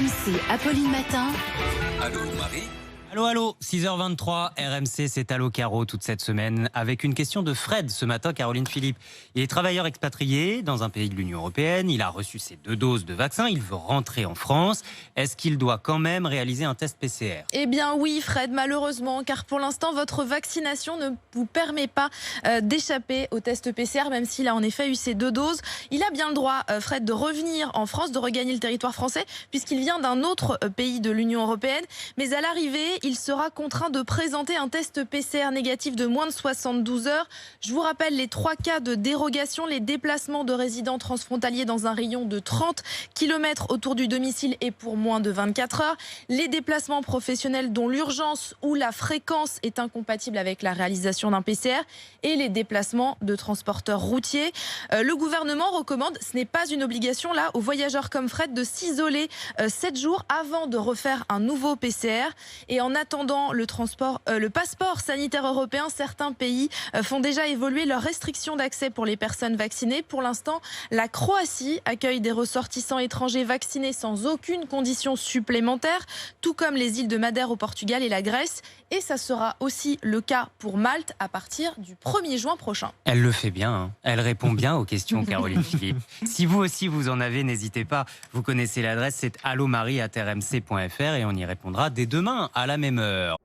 RMC, Apolline Matin. Allô Marie. Allô, allô, 6h23, RMC, c'est Allô Caro toute cette semaine, avec une question de Fred ce matin, Caroline Philippe. Il est travailleur expatrié dans un pays de l'Union européenne, il a reçu ses 2 doses de vaccin, il veut rentrer en France. Est-ce qu'il doit quand même réaliser un test PCR ? Eh bien oui Fred, malheureusement, car pour l'instant votre vaccination ne vous permet pas d'échapper au test PCR, même s'il a en effet eu ses 2 doses. Il a bien le droit, Fred, de revenir en France, de regagner le territoire français, puisqu'il vient d'un autre pays de l'Union européenne. Mais à l'arrivée, il sera contraint de présenter un test PCR négatif de moins de 72 heures. Je vous rappelle les 3 cas de dérogation: les déplacements de résidents transfrontaliers dans un rayon de 30 km autour du domicile et pour moins de 24 heures, les déplacements professionnels dont l'urgence ou la fréquence est incompatible avec la réalisation d'un PCR et les déplacements de transporteurs routiers. Le gouvernement recommande, ce n'est pas une obligation là, aux voyageurs comme Fred de s'isoler 7 jours avant de refaire un nouveau PCR. Et en attendant le passeport sanitaire européen, certains pays font déjà évoluer leurs restrictions d'accès pour les personnes vaccinées. Pour l'instant, la Croatie accueille des ressortissants étrangers vaccinés sans aucune condition supplémentaire, tout comme les îles de Madère au Portugal et la Grèce. Et ça sera aussi le cas pour Malte à partir du 1er juin prochain. Elle le fait bien, hein. Elle répond bien aux questions, Caroline Philippe. Si vous aussi vous en avez, n'hésitez pas, vous connaissez l'adresse, c'est allomarie@rmc.fr et on y répondra dès demain à la même heure.